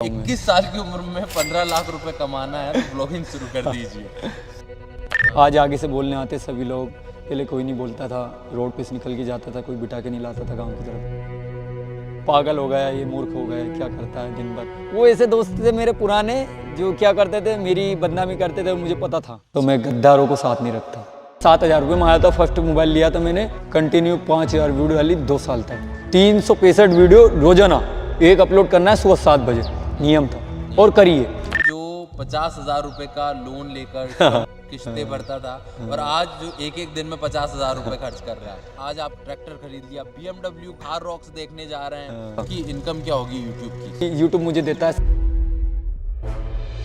21 साल की उम्र में 15 लाख रुपए कमाना है तो ब्लॉगिंग शुरू कर दीजिए। आज आगे से बोलने आते सभी लोग। पहले कोई नहीं बोलता था, रोड पे से निकल के जाता था, कोई बिठा के नहीं लाता था गांव की तरफ। पागल हो गया, ये मूर्ख हो गया, क्या करता है दिन भर। वो ऐसे दोस्त थे मेरे पुराने जो क्या करते थे, मेरी बदनामी करते थे, मुझे पता था। तो मैं गद्दारों को साथ नहीं रखता। 7,000 रुपये में आया था, फर्स्ट मोबाइल लिया था मैंने। कंटिन्यू 5,000 वीडियो डाली 2 साल तक। 365 वीडियो रोजाना एक अपलोड करना है, सुबह 7 बजे नियम था, और करिए। जो 50,000 रुपए का लोन लेकर किस्तें भरता था और आज जो एक दिन में 50,000 रुपए खर्च कर रहा है। आज आप ट्रैक्टर खरीद लिया, BMW कार रॉक्स देखने जा रहे हैं कि इनकम क्या होगी यूट्यूब की। यूट्यूब मुझे देता है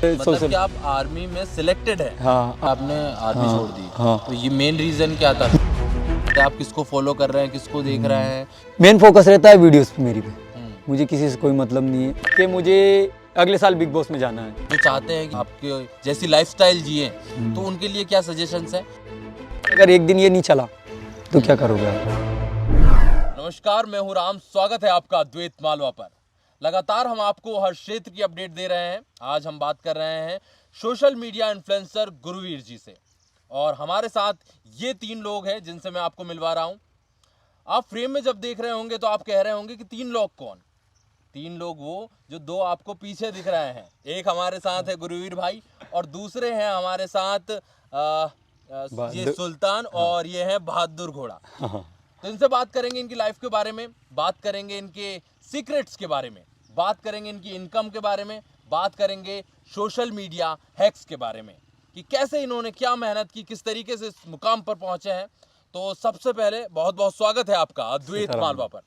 मतलब कि आप आर्मी में सिलेक्टेड है। हाँ, आपने आर्मी छोड़ दी। हाँ। तो ये मेन रीजन क्या था? आप किसको फॉलो कर रहे हैं, किसको देख रहे हैं? मेन फोकस रहता है वीडियोस पे मेरी पे। मुझे किसी से कोई मतलब नहीं है कि मुझे अगले साल बिग बॉस में जाना है। जो चाहते हैं कि आपके जैसी लाइफस्टाइल जिए, तो उनके लिए क्या सजेशंस है? अगर एक दिन ये नहीं चला तो क्या करोगे आप? नमस्कार, मैं हूं राम। स्वागत है आपका अद्वैत मालवा पर। लगातार हम आपको हर क्षेत्र की अपडेट दे रहे हैं। आज हम बात कर रहे हैं सोशल मीडिया इन्फ्लुएंसर गुरुवीर जी से, और हमारे साथ ये 3 लोग हैं जिनसे मैं आपको मिलवा रहा हूं। आप फ्रेम में जब देख रहे होंगे तो आप कह रहे होंगे कि 3 लोग कौन? 3 लोग वो जो 2 आपको पीछे दिख रहे हैं। एक हमारे साथ है गुरुवीर भाई, और दूसरे हैं हमारे साथ ये सुल्तान, और ये है बहादुर घोड़ा। तो इनसे बात करेंगे इनकी लाइफ के बारे में, बात करेंगे इनके सीक्रेट्स के बारे में, बात करेंगे इनकी इनकम के बारे में, बात करेंगे सोशल मीडिया हैक्स के बारे में कि कैसे इन्होंने क्या मेहनत की, किस तरीके से इस मुकाम पर पहुंचे हैं। तो सबसे पहले बहुत बहुत स्वागत है आपका अद्वैत मालवा पर।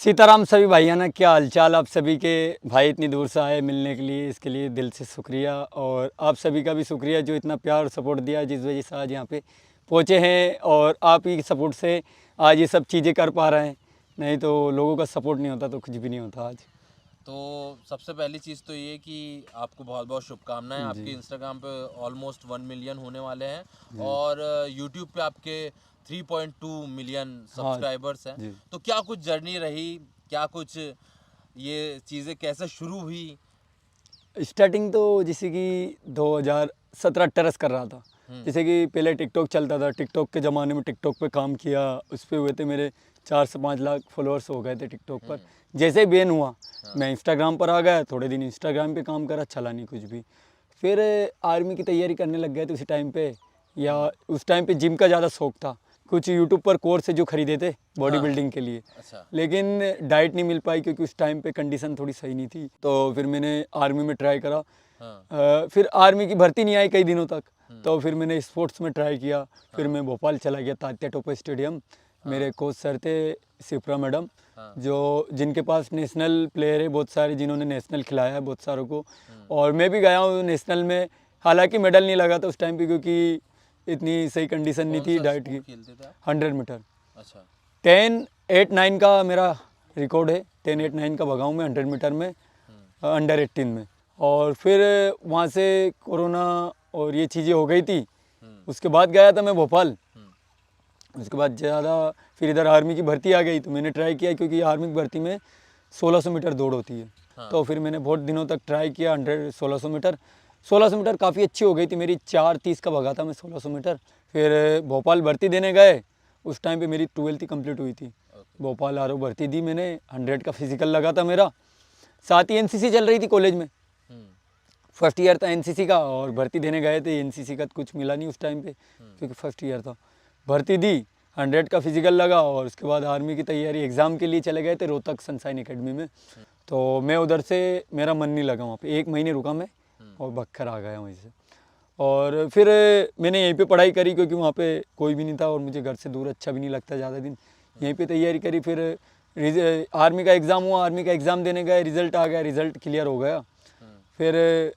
सीताराम सभी भाइयों ना, क्या हालचाल आप सभी के? भाई इतनी दूर से आए मिलने के लिए, इसके लिए दिल से शुक्रिया। और आप सभी का भी शुक्रिया जो इतना प्यार और सपोर्ट दिया, जिस वजह से आज यहाँ पे पहुँचे हैं। और आप ही सपोर्ट से आज ये सब चीज़ें कर पा रहे हैं, नहीं तो लोगों का सपोर्ट नहीं होता तो कुछ भी नहीं होता आज। तो सबसे पहली चीज़ तो ये कि आपको बहुत बहुत शुभकामनाएं। आपके इंस्टाग्राम पे ऑलमोस्ट 1 मिलियन होने वाले हैं, और यूट्यूब पे आपके 3.2 मिलियन सब्सक्राइबर्स हैं। तो क्या कुछ जर्नी रही, क्या कुछ ये चीज़ें कैसे शुरू हुई? स्टार्टिंग तो जैसे कि 2017-18 कर रहा था। जैसे कि पहले टिकटॉक चलता था, टिकटॉक के ज़माने में टिकटॉक पे काम किया, उस पर हुए थे मेरे 4 से 5 लाख फॉलोअर्स हो गए थे टिकटॉक पर। जैसे ही बैन हुआ मैं इंस्टाग्राम पर आ गया, थोड़े दिन इंस्टाग्राम पे काम करा, चला नहीं कुछ भी। फिर आर्मी की तैयारी करने लग गए थे उसी टाइम पे, या उस टाइम पे जिम का ज़्यादा शौक था। कुछ यूट्यूब पर कोर्स जो खरीदे थे बॉडी बिल्डिंग के लिए। अच्छा। लेकिन डाइट नहीं मिल पाई क्योंकि उस टाइम पे कंडीशन थोड़ी सही नहीं थी। तो फिर मैंने आर्मी में ट्राई करा। फिर आर्मी की भर्ती नहीं आई कई दिनों तक, तो फिर मैंने स्पोर्ट्स में ट्राई किया। फिर मैं भोपाल चला गया, तात्या टोपे स्टेडियम। मेरे कोच सर थे शिप्रा मैडम, जो जिनके पास नेशनल प्लेयर है बहुत सारे, जिन्होंने नेशनल खिलाया है बहुत सारों को। और मैं भी गया हूँ नेशनल में, हालांकि मेडल नहीं लगा था उस टाइम पे क्योंकि इतनी सही कंडीशन नहीं थी डाइट की। 100 मीटर। अच्छा। 10-8-9 का मेरा रिकॉर्ड है। 10-8-9 का भगा हूँ मैं 100 मीटर में, अंडर 18 में। और फिर वहाँ से कोरोना और ये चीज़ें हो गई थी। उसके बाद गया था मैं भोपाल। उसके बाद ज़्यादा फिर इधर आर्मी की भर्ती आ गई, तो मैंने ट्राई किया क्योंकि आर्मी की भर्ती में 1600 मीटर दौड़ होती है। तो फिर मैंने बहुत दिनों तक ट्राई किया 1600 मीटर। 1600 मीटर काफ़ी अच्छी हो गई थी मेरी, 4:30 का भगा था मैं 1600 मीटर। फिर भोपाल भर्ती देने गए, उस टाइम पे मेरी 12th ही कंप्लीट हुई थी। भोपाल आर भर्ती दी मैंने, 100 का फिजिकल लगा था मेरा। साथ ही एनसीसी चल रही थी कॉलेज में, फर्स्ट ईयर था एनसीसी का, और भर्ती देने गए थे। एनसीसी का कुछ मिला नहीं उस टाइम पे क्योंकि फर्स्ट ईयर था। भर्ती दी, 100 का फिजिकल लगा, और उसके बाद आर्मी की तैयारी एग्ज़ाम के लिए चले गए थे रोहतक सनशाइन एकेडमी में। तो मैं उधर से, मेरा मन नहीं लगा वहाँ पे, 1 महीने रुका मैं और बक्खर आ गया वहीं से। और फिर मैंने यहीं पे पढ़ाई करी क्योंकि वहाँ पे कोई भी नहीं था और मुझे घर से दूर अच्छा भी नहीं लगता ज़्यादा दिन। यहीं पे तैयारी करी। फिर आर्मी का एग्ज़ाम हुआ, आर्मी का एग्ज़ाम देने गए, रिज़ल्ट आ गया, रिज़ल्ट क्लियर हो गया। फिर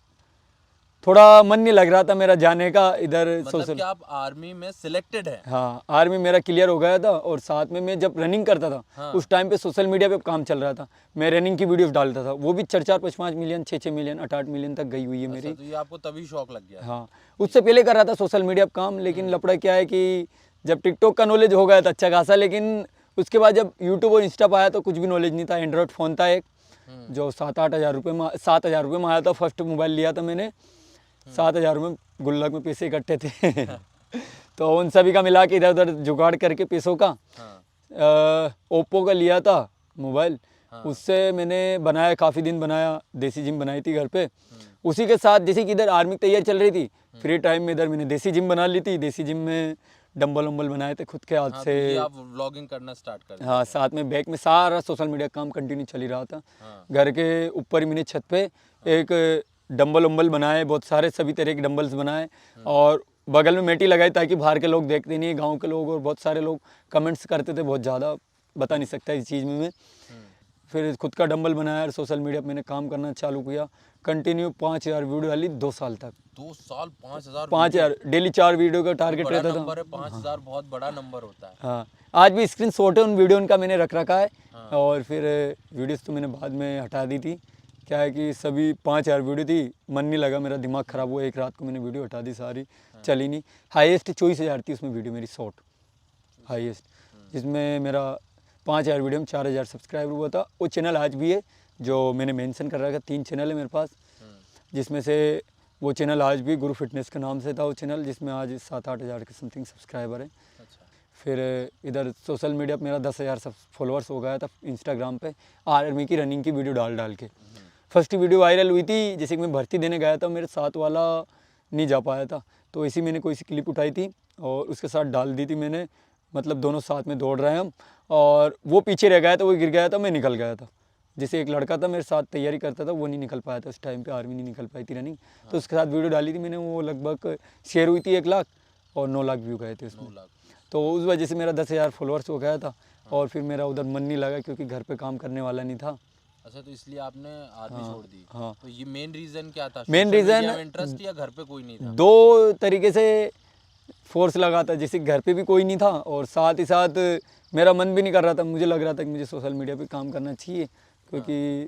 थोड़ा मन नहीं लग रहा था मेरा जाने का इधर। मतलब कि आप आर्मी में सिलेक्टेड है? हाँ, आर्मी मेरा क्लियर हो गया था। और साथ में मैं जब रनिंग करता था उस टाइम पे सोशल मीडिया पे काम चल रहा था, मैं रनिंग की वीडियोस डालता था, वो भी 4-4, 5-5 मिलियन, 6-6 मिलियन, 8-8 मिलियन तक गई हुई है मेरी। तो ये आपको तभी शौक लग गया? हाँ, उससे पहले कर रहा था सोशल मीडिया पे काम, लेकिन लफड़ा क्या है कि जब टिकटॉक का नॉलेज हो गया था अच्छा खासा, लेकिन उसके बाद जब यूट्यूब और इंस्टा पर आया तो कुछ भी नॉलेज नहीं था। एंड्रॉयड फ़ोन था एक, जो 7-8 हज़ार रुपये में 7 हज़ार रुपये में आया था। फर्स्ट मोबाइल लिया था मैंने, 7 हज़ार रुपये गुल्लक में पैसे इकट्ठे थे तो उन सभी का मिला के इधर उधर जुगाड़ करके पैसों का ओप्पो का लिया था मोबाइल। उससे मैंने बनाया, काफ़ी दिन बनाया, देसी जिम बनाई थी घर पे। उसी के साथ जैसे कि इधर आर्मी की तैयारी चल रही थी, फ्री टाइम में इधर मैंने देसी जिम बना ली थी। देसी जिम में डंबल वंबल बनाए थे खुद के हाथ हाँ, से। तो ये आप व्लॉगिंग करना स्टार्ट कर हाँ, साथ में बैक में सारा सोशल मीडिया काम कंटिन्यू चल ही रहा था। घर के ऊपर ही मैंने छत पे एक डंबल वंबल बनाए, बहुत सारे सभी तरह के डंबल्स बनाए, और बगल में मेटी लगाई ताकि बाहर के लोग देखते नहीं, गांव के लोग और बहुत सारे लोग कमेंट्स करते थे, बहुत ज़्यादा बता नहीं सकता इस चीज़ में मैं। फिर खुद का डंबल बनाया और सोशल मीडिया पर मैंने काम करना चालू किया कंटिन्यू। 5,000 वीडियो डाली 2 साल तक। 2 साल 5,000 5,000 डेली 4 वीडियो का टारगेट बड़ा रहता था। नंबर है 5,000, बहुत बड़ा नंबर होता है। हाँ, आज भी स्क्रीन शॉट है उन वीडियो उनका मैंने रख रखा है। और फिर वीडियोस तो मैंने बाद में हटा दी थी। क्या है कि सभी 5,000 वीडियो थी, मन नहीं लगा, मेरा दिमाग ख़राब हुआ, एक रात को मैंने वीडियो हटा दी सारी, चली नहीं। हाईएस्ट 24,000 थी उसमें वीडियो मेरी शॉर्ट हाईएस्ट, जिसमें मेरा 5,000 वीडियो में 4,000 सब्सक्राइबर हुआ था। वो चैनल आज भी है जो मैंने मेंशन कर रखा है। 3 चैनल है मेरे पास, जिसमें से वो चैनल आज भी गुरु फिटनेस के नाम से था वो चैनल, जिसमें आज 7-8 हज़ार के समथिंग सब्सक्राइबर है। फिर इधर सोशल मीडिया पर मेरा 10,000 फॉलोअर्स हो गया था इंस्टाग्राम पे, आर्मी की रनिंग की वीडियो डाल डाल के। फर्स्ट वीडियो वायरल हुई थी, जैसे कि मैं भर्ती देने गया था, मेरे साथ वाला नहीं जा पाया था, तो इसी मैंने कोई सी क्लिप उठाई थी और उसके साथ डाल दी थी मैंने। मतलब दोनों साथ में दौड़ रहे हैं हम, और वो पीछे रह गया था, वो गिर गया था, मैं निकल गया था। जैसे एक लड़का था मेरे साथ तैयारी करता था, वो नहीं निकल पाया था उस टाइम पे, आर्मी नहीं निकल पाई थी रनिंग, तो उसके साथ वीडियो डाली थी मैंने। वो लगभग शेयर हुई थी 1 लाख और 9 लाख व्यू गए थे उसमें। तो उस वजह से मेरा 10,000 फॉलोअर्स हो गया था। और फिर मेरा उधर मन नहीं लगा क्योंकि घर पे काम करने वाला नहीं था। अच्छा, तो इसलिए आपने आर्मी छोड़ दी। हाँ। तो ये मेन रीजन क्या था? मेन रीज़न इंटरेस्ट या घर पे कोई नहीं था? 2 तरीके से फोर्स लगा था, जैसे घर पे भी कोई नहीं था और साथ ही साथ मेरा मन भी नहीं कर रहा था। मुझे लग रहा था कि मुझे सोशल मीडिया पे काम करना चाहिए, क्योंकि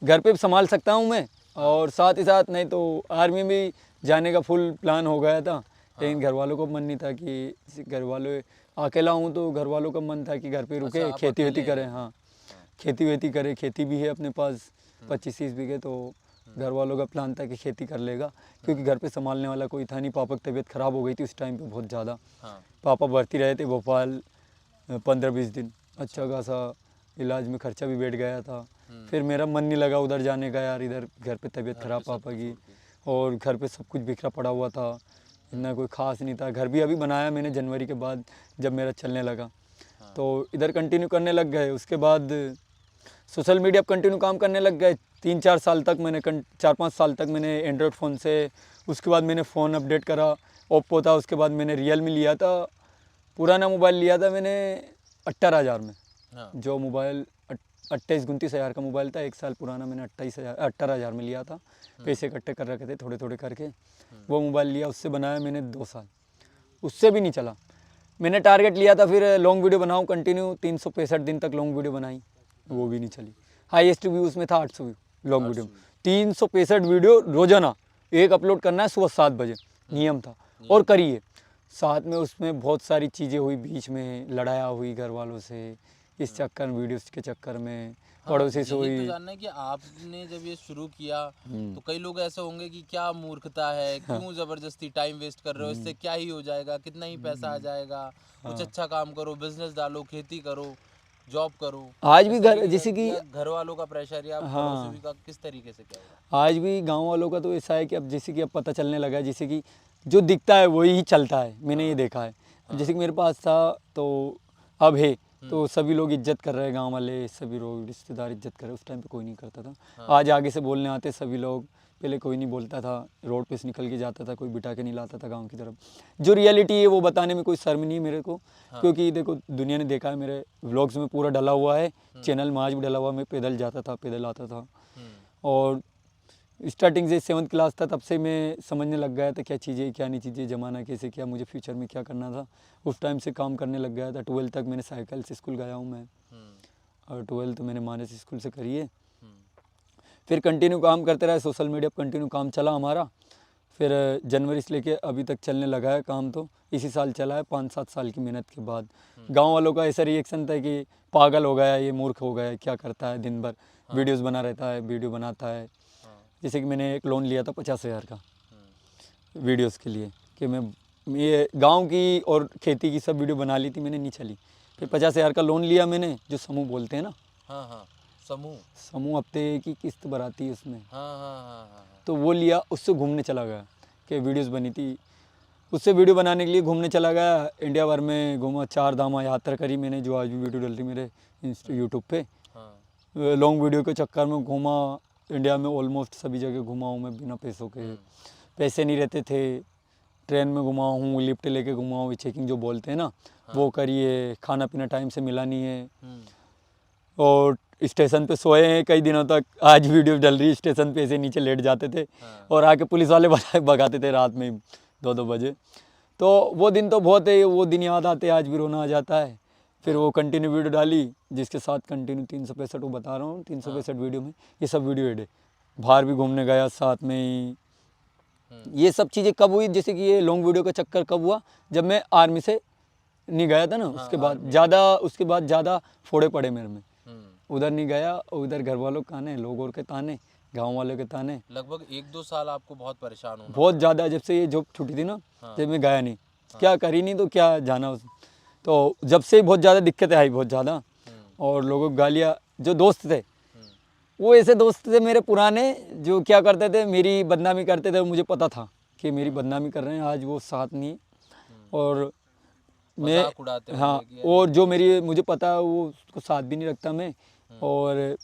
घर पे संभाल सकता हूँ मैं, और साथ ही साथ नहीं तो आर्मी में जाने का फुल प्लान हो गया था। लेकिन घर वालों को मन नहीं था कि, घर वालों अकेला हूँ तो घर वालों का मन था कि घर पे रुके, खेती वेती करें। हाँ, खेती वेती करें, खेती भी है अपने पास 25-30 बीघे, तो घर वालों का प्लान था कि खेती कर लेगा, क्योंकि घर पे संभालने वाला कोई था नहीं। पापा की तबीयत ख़राब हो गई थी उस टाइम पे बहुत ज़्यादा। पापा भर्ती रहे थे भोपाल 15-20 दिन, अच्छा खासा इलाज में खर्चा भी बैठ गया था। फिर मेरा मन नहीं लगा उधर जाने का, यार इधर घर पे तबीयत ख़राब पापा की, और घर पे सब कुछ बिखरा पड़ा हुआ था, इतना कोई ख़ास नहीं था। घर भी अभी बनाया मैंने जनवरी के बाद, जब मेरा चलने लगा, तो इधर कंटिन्यू करने लग गए। उसके बाद सोशल मीडिया पर कंटिन्यू काम करने लग गए। 3-4 साल तक मैंने 4-5 साल तक मैंने एंड्रॉयड फ़ोन से, उसके बाद मैंने फ़ोन अपडेट करा, ओप्पो था, उसके बाद मैंने रियलमी लिया था। पुराना मोबाइल लिया था मैंने 18,000 में। जो मोबाइल 28-29 हज़ार का मोबाइल था, 1 साल पुराना, मैंने 18,000 में लिया था। पैसे इकट्ठे कर रखे थे थोड़े थोड़े करके, वो मोबाइल लिया, उससे बनाया मैंने 2 साल, उससे भी नहीं चला। मैंने टारगेट लिया था फिर लॉन्ग वीडियो बनाऊँ कंटिन्यू, 365 दिन तक लॉन्ग वीडियो बनाई, वो भी नहीं चली। हाईएस्ट व्यू उसमें था 800 व्यू लॉन्ग वीडियो में। 365 वीडियो रोजाना एक अपलोड करना है, सुबह 7 बजे नियम था, और करिए। साथ में उसमें बहुत सारी चीज़ें हुई, बीच में लड़ाया हुई घर वालों से, इस चक्कर में, वीडियोस के चक्कर में पड़ोसी से हुई। तो जानना है कि आपने जब ये शुरू किया तो कई लोग ऐसे होंगे कि क्या मूर्खता है, क्यों जबरदस्ती टाइम वेस्ट कर रहे हो, इससे क्या ही हो जाएगा, कितना ही पैसा आ जाएगा, कुछ अच्छा काम करो, बिजनेस डालो, खेती करो, जॉब करो। आज भी घर, जैसे कि घर वालों का प्रेशर या पड़ोसी का किस तरीके से क्या होगा? आज भी गांव वालों का तो ऐसा है कि अब जैसे कि अब पता चलने लगा है, जैसे कि जो दिखता है वही ही चलता है, मैंने ये देखा है। जैसे कि मेरे पास था तो अब है, तो सभी लोग इज्जत कर रहे हैं, गांव वाले सभी लोग रिश्तेदार इज्जत कर रहे हैं। उस टाइम पे कोई नहीं करता था। आज आगे से बोलने आते सभी लोग, पहले कोई नहीं बोलता था, रोड पे से निकल के जाता था, कोई बिठा के नहीं लाता था गांव की तरफ। जो रियलिटी है वो बताने में कोई शर्म नहीं है मेरे को, क्योंकि देखो दुनिया ने देखा है, मेरे व्लॉग्स में पूरा डला हुआ है, चैनल में आज भी डला हुआ। मैं पैदल जाता था, पैदल आता था, और स्टार्टिंग से 7th क्लास था तब से मैं समझने लग गया था क्या चीज़ें क्या नहीं चीज़ें, ज़माना कैसे, क्या मुझे फ्यूचर में क्या करना था। उस टाइम से काम करने लग गया था। 12th तक मैंने साइकिल से स्कूल गया हूँ मैं, और 12th मैंने मानस स्कूल से करी है। फिर कंटिन्यू काम करते रहे, सोशल मीडिया पर कंटिन्यू काम चला हमारा। फिर जनवरी से लेके अभी तक चलने लगा है काम, तो इसी साल चला है 5-7 साल की मेहनत के बाद। गांव वालों का ऐसा रिएक्शन था कि पागल हो गया, ये मूर्ख हो गया, क्या करता है दिन भर, वीडियोस बना रहता है, वीडियो बनाता है। हाँ। जैसे कि मैंने एक लोन लिया था 50,000 का हम्म, वीडियोस के लिए, कि मैं ये गांव की और खेती की सब वीडियो बना ली थी मैंने, नहीं चली। फिर 50,000 का लोन लिया मैंने, जो समूह बोलते हैं ना, हाँ हाँ, समूह, समूह हफ्ते की किस्त भराती है उसमें, हाँ हाँ हाँ हाँ हाँ। तो वो लिया, उससे घूमने चला गया कि वीडियोस बनी थी, उससे वीडियो बनाने के लिए घूमने चला गया। इंडिया भर में घूमा, 4 धाम यात्रा करी मैंने, जो आज भी वीडियो डल रही मेरे यूट्यूब पे। हाँ। लॉन्ग वीडियो के चक्कर में घूमा, इंडिया में ऑलमोस्ट सभी जगह घुमा हूँ मैं बिना पैसों के। पैसे नहीं रहते थे, ट्रेन में घुमा हूँ, लिफ्ट लेके घुमा हूँ, चेकिंग जो बोलते हैं ना, वो करिए, खाना पीना टाइम से मिला नहीं है, और स्टेशन पे सोए हैं कई दिनों तक। आज वीडियो डल रही है, स्टेशन पे ऐसे नीचे लेट जाते थे और आके पुलिस वाले भगाते थे रात में 2-2 बजे। तो वो दिन तो बहुत है, वो दिन याद आते, आज भी रोना आ जाता है। फिर वो कंटिन्यू वीडियो डाली, जिसके साथ कंटिन्यू 365 वो बता रहा हूँ, 365 वीडियो में ये सब वीडियो एड है। बाहर भी घूमने गया साथ में ही। ये सब चीज़ें कब हुई, जैसे कि ये लॉन्ग वीडियो का चक्कर कब हुआ, जब मैं आर्मी से नहीं गया था ना, उसके बाद ज़्यादा फोड़े पड़े मेरे में। उधर नहीं गया, उधर घर वालों के ताने, लोगों के ताने, गांव वालों के ताने, लगभग 1-2 साल आपको बहुत परेशान होना बहुत ज़्यादा। जब से ये जॉब छूटी थी ना, जब मैं गया नहीं, क्या करी नहीं तो क्या जाना तो जब से बहुत ज़्यादा दिक्कतें आई, बहुत ज़्यादा। और लोगों की गालियाँ, जो दोस्त थे वो ऐसे दोस्त थे मेरे पुराने, जो क्या करते थे, मेरी बदनामी करते थे। मुझे पता था कि मेरी बदनामी कर रहे हैं, आज वो साथ नहीं। और मैं, मजाक उड़ाते हाँ, होंगे कि और जो मेरी, मुझे पता है वो उसको साथ भी नहीं रखता मैं, और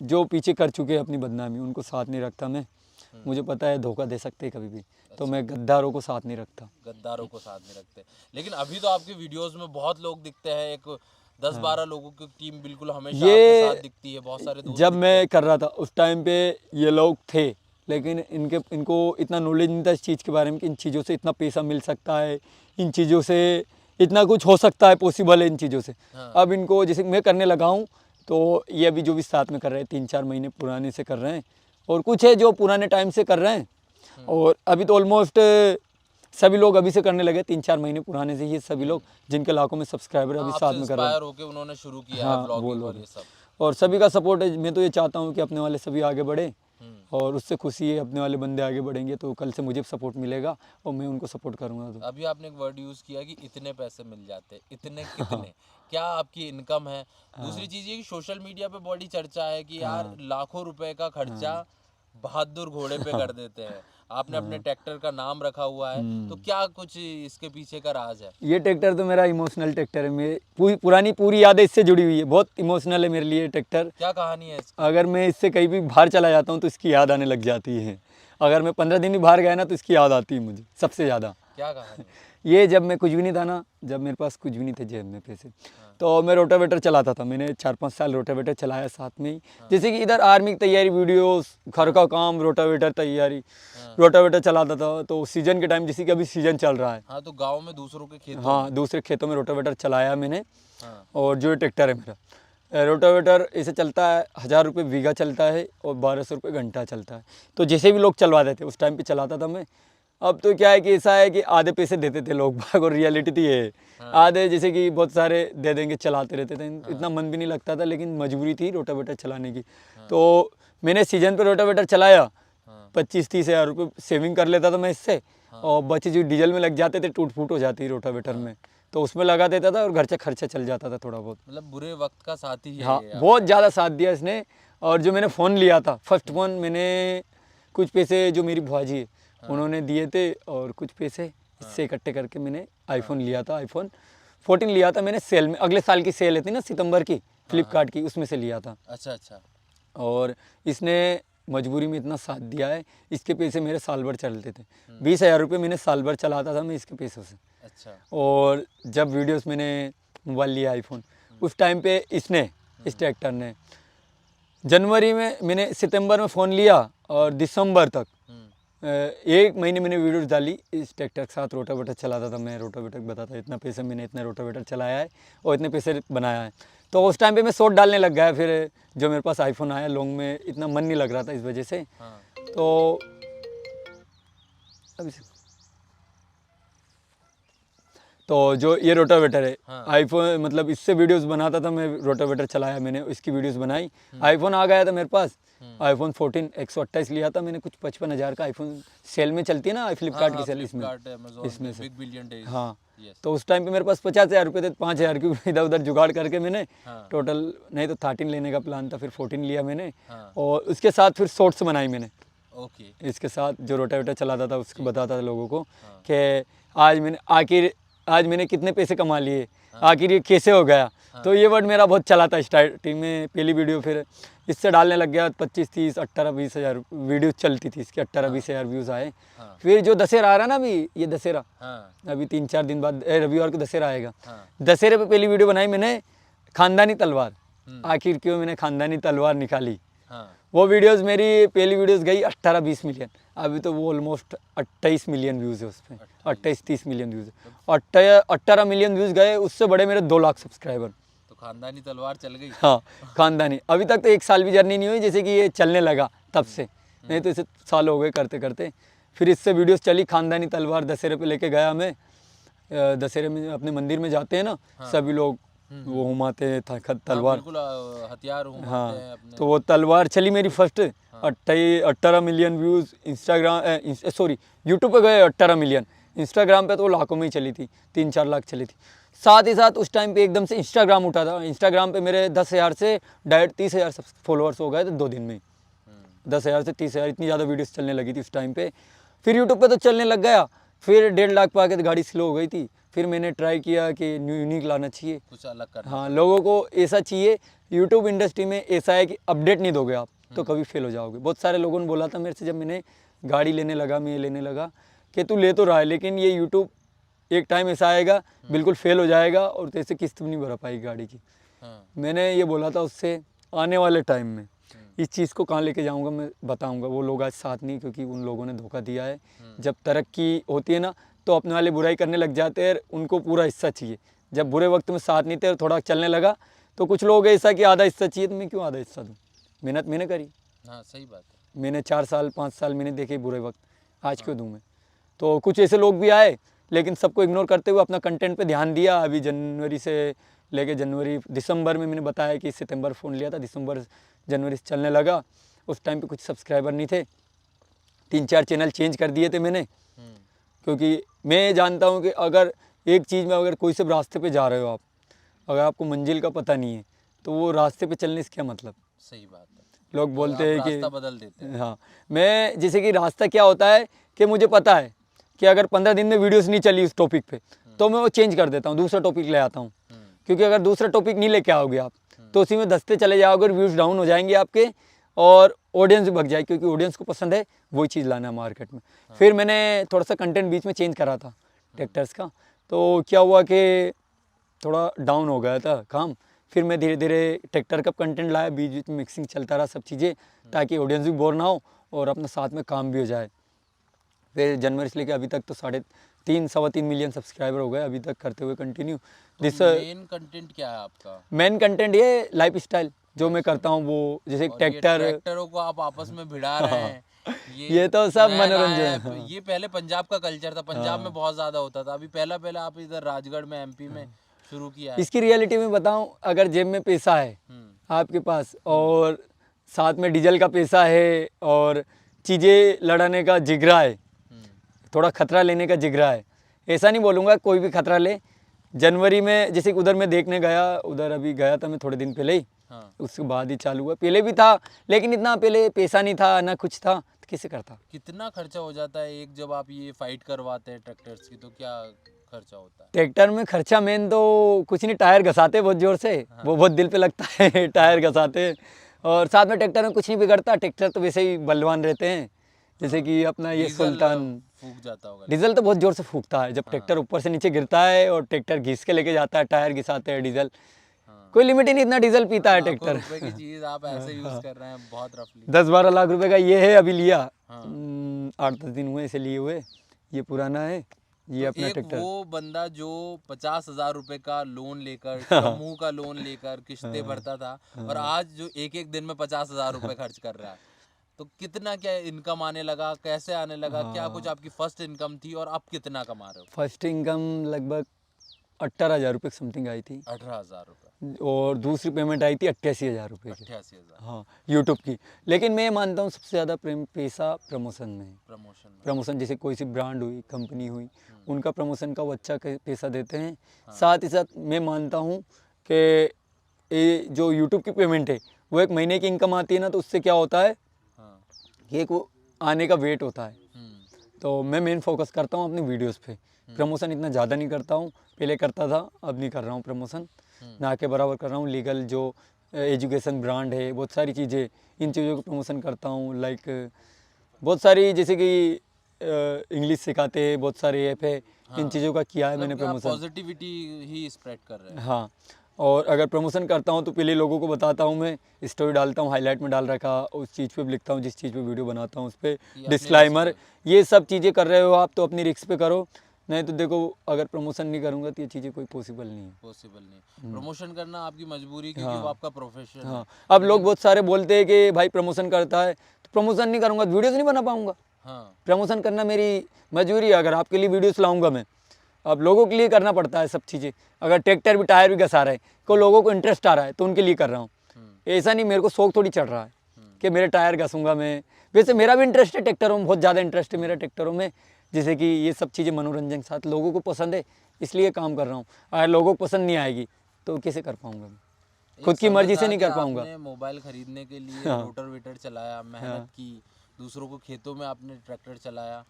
जो पीछे कर चुके हैं अपनी बदनामी, उनको साथ नहीं रखता मैं। मुझे पता है धोखा दे सकते हैं कभी भी, तो मैं गद्दारों को साथ नहीं रखता। गद्दारों को साथ नहीं रखते। लेकिन अभी तो आपके वीडियोस में बहुत लोग दिखते हैं, एक 10-12 लोगों की टीम बिल्कुल हमेशा आपके साथ दिखती है, बहुत सारे दोस्त जब दिखते मैं कर रहा था उस टाइम पे ये लोग थे, लेकिन इनको इतना नॉलेज नहीं था इस चीज़ के बारे में कि इन चीज़ों से इतना पैसा मिल सकता है, इन चीज़ों से इतना कुछ हो सकता है, पॉसिबल है इन चीज़ों से। अब इनको जैसे मैं करने लगा हूँ, तो ये अभी जो भी साथ में कर रहे हैं, 3-4 महीने पुराने से कर रहे हैं, और कुछ है जो पुराने टाइम से कर रहे हैं, और अभी तो ऑलमोस्ट सभी लोग अभी से करने लगे, 3-4 महीने पुराने से ये सभी लोग, जिनके लाखों में सब्सक्राइबर अभी साथ में कर रहे हैं। इंस्पायर होके उन्होंने शुरू किया है हाँ, ब्लॉगिंग और ये सब। और सभी का सपोर्ट है। मैं तो ये चाहता हूँ कि अपने वाले सभी आगे बढ़े, और उससे खुशी है, अपने वाले बंदे आगे बढ़ेंगे तो कल से मुझे सपोर्ट मिलेगा और मैं उनको सपोर्ट करूँगा। तो अभी आपने एक वर्ड यूज किया कि इतने पैसे मिल जाते, इतने कितने, क्या आपकी इनकम है? दूसरी चीज ये कि सोशल मीडिया पे बड़ी चर्चा है कि यार लाखों रुपए का खर्चा बहादुर घोड़े पे कर देते हैं। आपने अपने ट्रैक्टर का नाम रखा हुआ है, तो क्या कुछ इसके पीछे का राज है? ये ट्रैक्टर तो मेरा इमोशनल ट्रैक्टर है, मेरी पुरानी पूरी यादें इससे जुड़ी हुई है, बहुत इमोशनल है मेरे लिए ट्रैक्टर। क्या कहानी है इसकी? अगर मैं इससे कहीं भी बाहर चला जाता हूँ तो इसकी याद आने लग जाती है। अगर मैं 15 दिन भी बाहर गया ना तो इसकी याद आती है मुझे सबसे ज़्यादा। क्या कहानी? ये जब मैं कुछ भी नहीं था ना, जब मेरे पास कुछ भी नहीं थे जेब में पैसे, तो मैं रोटावेटर चलाता था। मैंने 4-5 साल रोटावेटर चलाया साथ में ही। जैसे कि इधर आर्मी की तैयारी वीडियोस, घर का काम, रोटावेटर तैयारी, रोटावेटर चलाता था। तो सीजन के टाइम, जैसे कि अभी सीजन चल रहा है, हाँ, तो गांव में दूसरों के खेत। हाँ, दूसरे खेतों में रोटावेटर चलाया मैंने। हाँ। और जो ट्रैक्टर है मेरा, रोटावेटर ऐसे चलता है, 1000 रुपये बीघा चलता है और 1200 रुपये घंटा चलता है। तो जैसे भी लोग चलवाते थे उस टाइम पे चलाता था मैं। अब तो क्या है कि ऐसा है कि आधे पैसे देते थे लोग भाग, और रियलिटी थी ये। आधे जैसे कि बहुत सारे दे देंगे, चलाते रहते थे। इतना मन भी नहीं लगता था, लेकिन मजबूरी थी रोटावेटर चलाने की। तो मैंने सीजन पे रोटावेटर चलाया, 25-30 हज़ार रुपये सेविंग कर लेता था मैं इससे, और बचे जो डीजल में लग जाते थे, टूट फूट हो जाती रोटावेटर में, तो उसमें लगा देता था और घर से खर्चा चल जाता था थोड़ा बहुत। मतलब बुरे वक्त का साथी है हाँ, ये बहुत ज़्यादा साथ दिया इसने। और जो मैंने फ़ोन लिया था, फर्स्ट फ़ोन, मैंने कुछ पैसे जो मेरी बुआ जी है उन्होंने दिए थे, और कुछ पैसे इससे इकट्ठे करके मैंने आईफोन लिया था। आईफोन 14 लिया था मैंने सेल में, अगले साल की सेल थी ना सितंबर की, फ्लिपकार्ट की, उसमें से लिया था। अच्छा अच्छा। और इसने मजबूरी में इतना साथ दिया है, इसके पैसे मेरे साल भर चलते थे। 20,000 रुपये मैंने साल भर चलाता था मैं इसके पैसों से। अच्छा। और जब वीडियोस मैंने मोबाइल लिया आईफोन, उस टाइम पे इसने, इस ट्रैक्टर ने, जनवरी में मैंने, सितंबर में फ़ोन लिया और दिसंबर तक 1 महीने मैंने वीडियोस डाली इस ट्रैक्टर के साथ। रोटावेटर चलाता था मैं, रोटावेटर बताता इतना पैसे मैंने इतना रोटावेटर चलाया है और इतने पैसे बनाया है। तो उस टाइम पे मैं शॉर्ट डालने लग गया। फिर जो मेरे पास आईफोन आया, लॉन्ग में इतना मन नहीं लग रहा था इस वजह से। तो अभी तो जो ये रोटावेटर है, हाँ। आईफोन मतलब इससे वीडियोस बनाता था मैं, रोटावेटर चलाया मैंने, इसकी वीडियोस बनाई। आईफोन आ गया था मेरे पास, आईफोन 14 128 लिया था मैंने, कुछ 55,000 का आईफोन सेल में चलती है ना फ्लिपकार्ट की सेल, इसमें फ्लिपकार्ट, अमेज़न इसमें पे से। Big billion days. हाँ, यस। तो उस टाइम पे मेरे पास 50,000 रुपये थे, 5,000 की इधर उधर जुगाड़ करके मैंने हाँ। टोटल, नहीं तो 13 लेने का प्लान था, फिर 14 लिया मैंने। हाँ। और उसके साथ फिर शॉर्ट्स बनाई मैंने, ओके। इसके साथ जो रोटावेटर चलाता था उसको बताता था लोगों को हाँ। कि आज मैंने कितने पैसे कमा लिए, आखिर ये कैसे हो गया। तो ये वर्ड मेरा बहुत चला था स्टार्टिंग में, पहली वीडियो, फिर इससे डालने लग गया 25 30 18 20 हज़ार वीडियो चलती थी इसकी, 18 20 हज़ार व्यूज़ आए। हाँ। फिर जो दशहरा आ रहा ना अभी, ये दशहरा हाँ। अभी 3-4 दिन बाद रविवार को दशहरा आएगा। हाँ। दशहरे पे पहली वीडियो बनाई मैंने, खानदानी तलवार, हम्म। आखिर क्यों मैंने खानदानी तलवार निकाली। हाँ। वो वीडियोस मेरी पहली वीडियोस गई 18-20 मिलियन, अभी तो वो ऑलमोस्ट 28 मिलियन व्यूज़ है उस पर, 28-30 मिलियन व्यूज़ है। 18 मिलियन व्यूज़ गए, उससे बड़े मेरे 2 लाख सब्सक्राइबर। तो खानदानी तलवार चल गई। हाँ, खानदानी। अभी तक तो 1 साल भी जर्नी नहीं हुई, जैसे कि ये चलने लगा तब से, नहीं तो इसे साल हो गए करते करते। फिर इससे वीडियोस चली, खानदानी तलवार दशहरे पे लेके गया मैं। दशहरे में अपने मंदिर में जाते हैं ना, सभी लोग वो घुमाते हैं तलवार। बिल्कुल, हथियार घुमाते हैं हाँ, अपने। तो वो तलवार चली मेरी first, 18 million views. Instagram sorry YouTube पे गए 18 मिलियन, इंस्टाग्राम पे तो लाखों में ही चली थी, 3-4 लाख चली थी। साथ ही साथ उस टाइम पे एकदम से इंस्टाग्राम उठा था, इंस्टाग्राम पे मेरे 10,000 से डायरेक्ट 30,000 फॉलोअर्स हो गए थे 2 दिन में। 10,000 से 30,000 इतनी ज़्यादा वीडियोस चलने लगी थी उस टाइम पे। फिर यूट्यूब पे तो चलने लग गया, फिर 1.5 लाख पे आके तो गाड़ी स्लो हो गई थी। फिर मैंने ट्राई किया कि यूनिक लाना चाहिए, कुछ अलग करना। हाँ, लोगों को ऐसा चाहिए। यूट्यूब इंडस्ट्री में ऐसा है कि अपडेट नहीं दोगे आप तो कभी फेल हो जाओगे। बहुत सारे लोगों ने बोला था मेरे से, जब मैंने गाड़ी लेने लगा, मैं लेने लगा, कि तू ले तो रहा है लेकिन ये यूट्यूब एक टाइम ऐसा आएगा बिल्कुल फेल हो जाएगा और तेरे से किस्त भी नहीं भरा पाएगी गाड़ी की। हाँ। मैंने ये बोला था उससे, आने वाले टाइम में इस चीज़ को कहाँ लेके जाऊंगा मैं बताऊंगा। वो लोग आज साथ नहीं, क्योंकि उन लोगों ने धोखा दिया है। जब तरक्की होती है ना तो अपने वाले बुराई करने लग जाते हैं, उनको पूरा हिस्सा चाहिए। जब बुरे वक्त में साथ नहीं थे और थोड़ा चलने लगा तो कुछ लोग ऐसा कि आधा हिस्सा चाहिए, तो मैं क्यों आधा हिस्सा दूँ। मेहनत मैंने करी, हाँ, सही बात है। मैंने 4 साल 5 साल मैंने देखे बुरे वक्त, आज क्यों दूँ मैं। तो कुछ ऐसे लोग भी आए, लेकिन सबको इग्नोर करते हुए अपना कंटेंट पे ध्यान दिया। अभी जनवरी से लेके दिसंबर में मैंने बताया कि सितंबर फ़ोन लिया था, दिसंबर जनवरी से चलने लगा। उस टाइम पे कुछ सब्सक्राइबर नहीं थे, 3-4 चैनल चेंज कर दिए थे मैंने, क्योंकि मैं जानता हूँ कि अगर एक चीज़ में, अगर कोई से रास्ते पे जा रहे हो आप, अगर आपको मंजिल का पता नहीं है तो वो रास्ते पे चलने से क्या मतलब। सही बात है। लोग बोलते हैं कि रास्ता बदल देते हैं। हाँ, मैं जैसे कि रास्ता क्या होता है कि मुझे पता है कि अगर 15 दिन में वीडियोस नहीं चली उस टॉपिक पे तो मैं वो चेंज कर देता हूँ, दूसरा टॉपिक ले आता हूँ। क्योंकि अगर दूसरा टॉपिक नहीं लेके आओगे आप तो उसी में दसते चले जाओगे और व्यूज़ डाउन हो जाएंगे आपके, और ऑडियंस भी भग जाएगी, क्योंकि ऑडियंस को पसंद है वही चीज़ लाना है मार्केट में। फिर मैंने थोड़ा सा कंटेंट बीच में चेंज करा था ट्रैक्टर्स का, तो क्या हुआ कि थोड़ा डाउन हो गया था काम। फिर मैं धीरे धीरे ट्रैक्टर का कंटेंट लाया, बीच बीच में मिक्सिंग चलता रहा सब चीज़ें, ताकि ऑडियंस भी बोर ना हो और अपना साथ में काम भी हो जाए। फिर जनवरी से लेकर अभी तक तो 3.5-3.25 मिलियन सब्सक्राइबर हो गए अभी तक करते हुए कंटिन्यू। मेन कंटेंट क्या है आपका? मेन कंटेंट ये लाइफ स्टाइल जो मैं करता हूँ, वो जैसे ट्रैक्टरों को आप आपस में भिड़ा रहे हैं, ये तो सब नया लाया मनोरंजन है। ये पहले पंजाब का कल्चर था, पंजाब में बहुत ज़्यादा होता था। अभी पहला आप इधर राजगढ़ में, एमपी में शुरू किया है। इसकी रियलिटी में बताऊं, अगर जेब में पैसा है आपके पास और साथ में डीजल का पैसा है और चीज़ें लड़ाने का जिगरा है, थोड़ा खतरा लेने का जिगरा है, ऐसा नहीं बोलूँगा कोई भी खतरा ले। जनवरी में जैसे उधर मैं देखने गया, उधर अभी गया था मैं थोड़े दिन पहले ही, उसके बाद ही चालू हुआ। पहले भी था लेकिन इतना पहले पैसा नहीं था ना कुछ था, तो कैसे करता। कितना खर्चा हो जाता है एक, जब आप ये फाइट करवाते हैं ट्रैक्टर्स की, तो क्या खर्चा होता है? ट्रैक्टर में खर्चा मेन तो कुछ नहीं, टायर घसाते बहुत ज़ोर से, वो बहुत दिल पे लगता है टायर घसाते। और साथ में ट्रैक्टर में कुछ नहीं बिगड़ता, ट्रैक्टर तो वैसे ही बलवान रहते हैं। जैसे कि अपना ये सुल्तान फूक जाता होगा। डीजल तो बहुत ज़ोर से फूकता है जब ट्रैक्टर ऊपर से नीचे गिरता है और ट्रैक्टर घिस के लेके जाता है, टायर घिसाते हैं डीजल। कोई लिमिट ही नहीं, इतना डीजल पीता है ट्रैक्टर। रुपए की चीज़ आप ऐसे यूज़ कर रहे हैं बहुत रफली। 10-12 लाख रुपए का ये है, अभी लिया 8-10 दिन हुए इसे लिए हुए, ये पुराना है ये अपना एक ट्रैक्टर। वो बंदा जो 50,000 रुपए का लोन लेकर, समूह का लोन लेकर किस्तें भरता था, और आज जो एक दिन में 50,000 रुपए खर्च कर रहा है, तो कितना क्या इनकम आने लगा, कैसे आने लगा, क्या कुछ आपकी फर्स्ट इनकम थी और आप कितना कमा रहे हो? फर्स्ट इनकम लगभग 18,000 रुपये समथिंग आई थी 18,000 रुपये, और दूसरी पेमेंट आई थी 88,000 रुपये की। 88,000 हाँ, यूट्यूब की। लेकिन मैं ये मानता हूँ सबसे ज़्यादा पैसा प्रमोशन में है। प्रमोशन में। प्रमोशन जैसे कोई सी ब्रांड हुई, कंपनी हुई, उनका प्रमोशन का वो अच्छा पैसा देते हैं। साथ ही साथ मैं मानता हूँ कि ये जो यूट्यूब की पेमेंट है वो एक महीने की इनकम आती है ना, तो उससे क्या होता है हाँ। कि एक वो आने का वेट होता है। तो मैं मेन फोकस करता हूँ अपनी वीडियोस पे। प्रमोशन इतना ज़्यादा नहीं करता हूँ, पहले करता था, अब नहीं कर रहा हूँ प्रमोशन, ना के बराबर कर रहा हूँ। लीगल जो एजुकेशन ब्रांड है, बहुत सारी चीज़ें, इन चीज़ों को प्रमोशन करता हूँ। लाइक बहुत सारी जैसे कि इंग्लिश सिखाते हैं, बहुत सारे ऐप है, इन चीज़ों का किया है मैंने प्रमोशन। पॉजिटिविटी ही स्प्रेड कर रहे हैं। हाँ, और अगर प्रमोशन करता हूँ तो पहले लोगों को बताता हूँ, मैं स्टोरी डालता हूँ, हाईलाइट में डाल रखा, उस चीज़ पे भी लिखता हूँ, जिस चीज़ पे वीडियो बनाता हूँ उस पर डिस्क्लाइमर, ये सब चीज़ें कर रहे हो आप तो अपनी रिस्क पे करो, नहीं तो देखो अगर प्रमोशन नहीं करूँगा तो ये चीज़ें कोई पॉसिबल नहीं है। पॉसिबल नहीं, प्रमोशन करना आपकी मजबूरी, क्योंकि वो आपका प्रोफेशन हाँ, है। अब लोग बहुत सारे बोलते हैं कि भाई प्रमोशन करता है, तो प्रमोशन नहीं करूँगा तो वीडियोज़ नहीं बना पाऊँगा। हाँ, प्रमोशन करना मेरी मजबूरी है। अगर आपके लिए वीडियोस लाऊंगा मैं, अब लोगों के लिए करना पड़ता है सब चीज़ें। अगर ट्रैक्टर भी टायर भी घसा रहे हैं, को लोगों को इंटरेस्ट आ रहा है तो उनके लिए कर रहा हूँ। ऐसा नहीं मेरे को शौक थोड़ी चढ़ रहा है कि मेरे टायर घसूंगा मैं। वैसे मेरा भी इंटरेस्ट है ट्रैक्टरों में, बहुत ज़्यादा इंटरेस्ट है मेरा ट्रैक्टरों में, जैसे कि ये सब चीज़ें मनोरंजन के साथ लोगों को पसंद है, इसलिए काम कर रहा हूँ। अगर लोगों को पसंद नहीं आएगी तो कैसे कर पाऊँगा मैं, खुद की मर्जी से नहीं कर पाऊँगा। आपने मोबाइल खरीदने के लिए रोटावेटर चलाया, मेहनत की, दूसरों को खेतों में आपने ट्रैक्टर चलाया,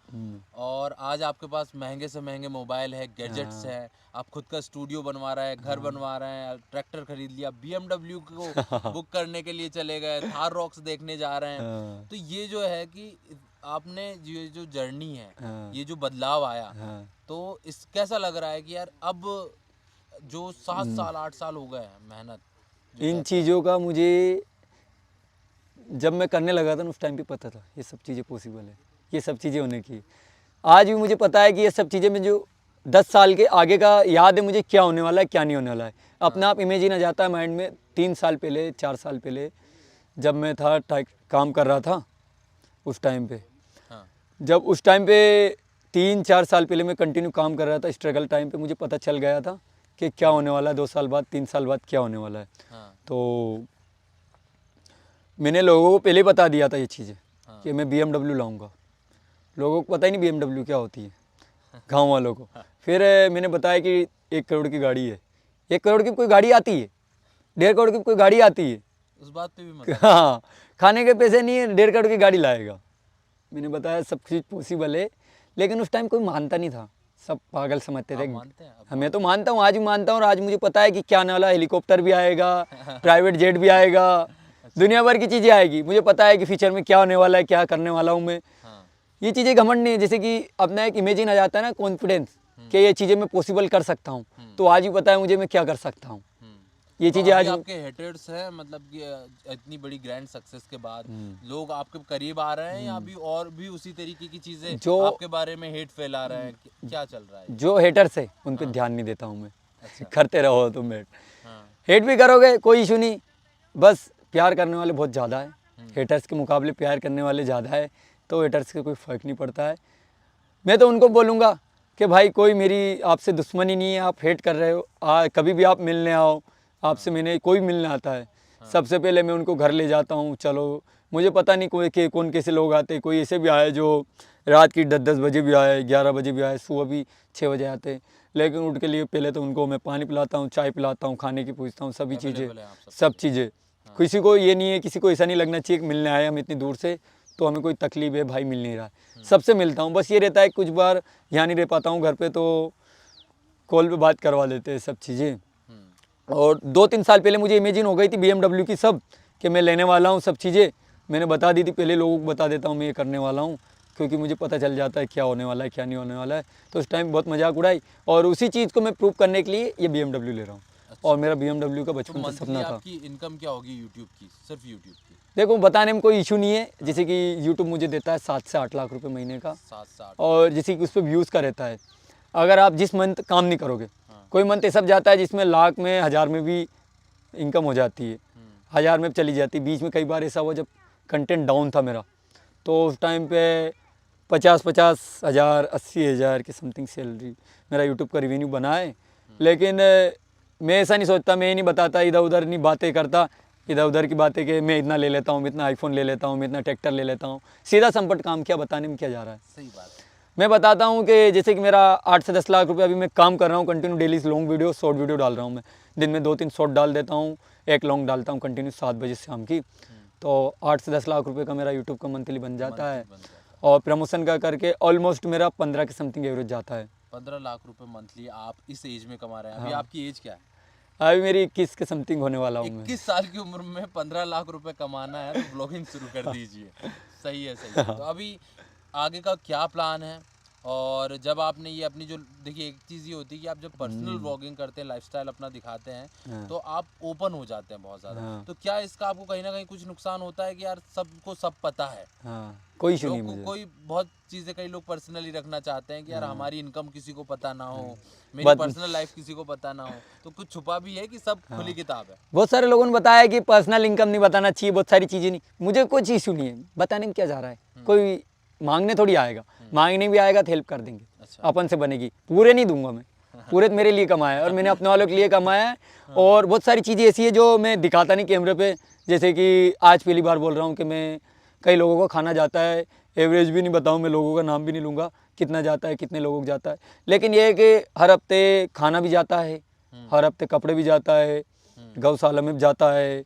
और आज आपके पास महंगे से महंगे मोबाइल है, गैजेट्स हैं, आप खुद का स्टूडियो बनवा रहे हैं, घर बनवा रहे हैं, ट्रैक्टर खरीद लिया, BMW को बुक करने के लिए चले गए, थार रॉक्स देखने जा रहे हैं। तो ये जो है कि आपने ये जो जर्नी है, ये जो बदलाव आया, तो इस कैसा लग रहा है कि यार अब जो 7 साल 8 साल हो गए हैं मेहनत, इन चीज़ों का मुझे जब मैं करने लगा था ना उस टाइम पे पता था ये सब चीज़ें पॉसिबल है, ये सब चीज़ें होने की। आज भी मुझे पता है कि ये सब चीज़ें में जो 10 साल के आगे का याद है मुझे, क्या होने वाला है क्या नहीं होने वाला है, अपने आप इमेजिन आ जाता है माइंड में। 3 साल पहले 4 साल पहले जब मैं था काम कर रहा था उस टाइम पे, जब उस टाइम पे 3-4 साल पहले मैं कंटिन्यू काम कर रहा था स्ट्रगल टाइम पे, मुझे पता चल गया था कि क्या होने वाला है 2 साल बाद 3 साल बाद क्या होने वाला है। तो मैंने लोगों को पहले बता दिया था ये चीज़ें कि मैं BMW लाऊंगा। लोगों को पता ही नहीं BMW क्या होती है, गांव वालों को। फिर मैंने बताया कि 1 करोड़ की गाड़ी है। 1 करोड़ की कोई गाड़ी आती है, 1.5 करोड़ की कोई गाड़ी आती है, उस बात पे भी मत। हाँ, खाने के पैसे नहीं है, 1.5 करोड़ की गाड़ी लाएगा। मैंने बताया सब चीज़ पॉसिबल है, लेकिन उस टाइम कोई मानता नहीं था, सब पागल समझते थे। मैं तो मानता हूँ, आज भी मानता हूँ, और आज मुझे पता है कि क्या आने वाला, हेलीकॉप्टर भी आएगा, प्राइवेट जेट भी आएगा, दुनिया भर की चीज़ें आएगी। मुझे पता है कि फ्यूचर में क्या होने वाला है, क्या करने वाला हूँ मैं। ये चीज़ें घमंड नहीं है, जैसे कि अपना एक इमेजिन आ जाता है ना, कॉन्फिडेंस कि ये चीज़ें मैं पॉसिबल कर सकता हूँ, तो आज भी पता है मुझे मैं क्या कर सकता हूँ। ये चीज़ें आज आपके हेटर्स हैं, मतलब कि इतनी बड़ी ग्रैंड सक्सेस के बाद लोग आपके करीब आ रहे हैं, या अभी और भी उसी तरीके की चीज़ें जो आपके बारे में हेट फैला रहे हैं, क्या चल रहा है? जो हेटर्स है उन पर ध्यान नहीं देता हूँ मैं। करते रहो तुम हेट भी करोगे कोई इशू नहीं, बस प्यार करने वाले बहुत ज़्यादा है, हेटर्स के मुकाबले प्यार करने वाले ज़्यादा है, तो हेटर्स का कोई फ़र्क नहीं पड़ता है। मैं तो उनको बोलूँगा कि भाई कोई मेरी आपसे दुश्मनी नहीं है, आप हेट कर रहे हो, कभी भी आप मिलने आओ, आपसे मैंने कोई मिलने आता है, सबसे पहले मैं उनको घर ले जाता हूँ। चलो, मुझे पता नहीं कौन कैसे लोग आते, कोई ऐसे भी आए जो रात की 10-10 बजे भी आए, 11 बजे भी आए, सुबह भी 6 बजे आते, लेकिन उठ के लिए पहले तो उनको मैं पानी पिलाता हूँ, चाय पिलाता हूँ, खाने की पूछता हूँ, सभी चीज़ें, सब चीज़ें। किसी को ये नहीं है, किसी को ऐसा नहीं लगना चाहिए कि मिलने आए हम इतनी दूर से तो हमें कोई तकलीफ है, भाई मिल नहीं रहा है। सबसे मिलता हूँ, बस ये रहता है कुछ बार यहाँ नहीं रह पाता हूँ घर पे, तो कॉल पे बात करवा देते हैं सब चीज़ें। और 2-3 साल पहले मुझे इमेजिन हो गई थी BMW की सब, कि मैं लेने वाला हूँ, सब चीज़ें मैंने बता दी थी पहले, लोगों को बता देता हूँ मैं ये करने वाला हूँ, क्योंकि मुझे पता चल जाता है क्या होने वाला है क्या नहीं होने वाला है। तो उस टाइम बहुत मजाक उड़ाई, और उसी चीज़ को मैं प्रूव करने के लिए ये BMW ले रहा हूँ। और मेरा BMW का बचपन से सपना था। आपकी इनकम क्या होगी यूट्यूब की, सिर्फ यूट्यूब की? देखो, बताने में कोई इशू नहीं है, जैसे कि यूट्यूब मुझे देता है 7 से 8 लाख रुपए महीने का, 7 से 8, और जैसे कि उस पर व्यूज़ का रहता है। अगर आप जिस मंथ काम नहीं करोगे, कोई मंथ ऐसा जाता है जिसमें लाख में, 1000 में भी इनकम हो जाती है, 1000 में चली जाती है। बीच में कई बार ऐसा हुआ जब कंटेंट डाउन था मेरा, तो उस टाइम पे 50-50 हज़ार, 80 हज़ार की समथिंग सैलरी मेरा यूट्यूब का रेवेन्यू बना है। लेकिन मैं ऐसा नहीं सोचता, मैं ये नहीं बताता, इधर उधर नहीं बातें करता, इधर उधर की बातें कि मैं इतना ले लेता हूँ, मैं इतना आईफोन ले लेता हूँ, मैं इतना ट्रैक्टर ले लेता हूँ। सीधा संपट काम क्या बताने में क्या जा रहा है। सही बात है। मैं बताता हूँ कि जैसे कि मेरा 8 से 10 लाख रुपए अभी मैं काम कर रहा हूँ continue, daily long video short video डाल रहा हूँ मैं। दिन में 2-3 शॉर्ट डाल देता हूँ, एक लॉन्ग डालता हूँ कंटिन्यू 7 बजे शाम की। तो 8 से 10 लाख रुपए का मेरा यूट्यूब का मंथली बन जाता है। और प्रमोशन का करके ऑलमोस्ट मेरा 15 के समथिंग एवरेज जाता है। 15 लाख रुपए मंथली आप इस एज में कमा रहे हैं। अभी आपकी एज क्या है? अभी मेरी 21 के समथिंग होने वाला हूँ मैं। 21 साल की उम्र में 15 लाख रुपए कमाना है तो ब्लॉगिंग शुरू कर दीजिए। सही है, सही है। तो अभी आगे का क्या प्लान है? और जब आपने ये अपनी जो, देखिए एक चीज़ ये होती है कि आप जब पर्सनल व्लॉगिंग करते हैं, लाइफस्टाइल अपना दिखाते हैं, तो आप ओपन हो जाते हैं बहुत ज़्यादा। तो क्या इसका आपको कहीं ना कहीं कुछ नुकसान होता है कि यार सबको सब पता है? कोई इशू नहीं मुझे। कोई बहुत चीज़ें कई लोग पर्सनली रखना चाहते हैं कि यार हमारी इनकम किसी को पता ना हो, मेरी पर्सनल लाइफ किसी को पता ना हो। तो कुछ छुपा भी है कि सब खुली किताब है? बहुत सारे लोगों ने बताया कि पर्सनल इनकम नहीं बताना चाहिए, बहुत सारी चीज़ें नहीं। मुझे कुछ इशू नहीं है, बताने में क्या जा रहा है। कोई मांगने थोड़ी आएगा, मांगने भी आएगा तो हेल्प कर देंगे। अच्छा। अपन से बनेगी, पूरे नहीं दूंगा मैं। पूरे तो मेरे लिए कमाया है और मैंने अपने वालों के लिए कमाया है। और बहुत सारी चीज़ें ऐसी है जो मैं दिखाता नहीं कैमरे पे। जैसे कि आज पहली बार बोल रहा हूँ कि मैं कई लोगों को खाना जाता है, एवरेज भी नहीं बताऊँ मैं, लोगों का नाम भी नहीं लूँगा कितना जाता है, कितने लोगों को जाता है। लेकिन ये है कि हर हफ्ते खाना भी जाता है, हर हफ्ते कपड़े भी जाता है, गौशाला में भी जाता है,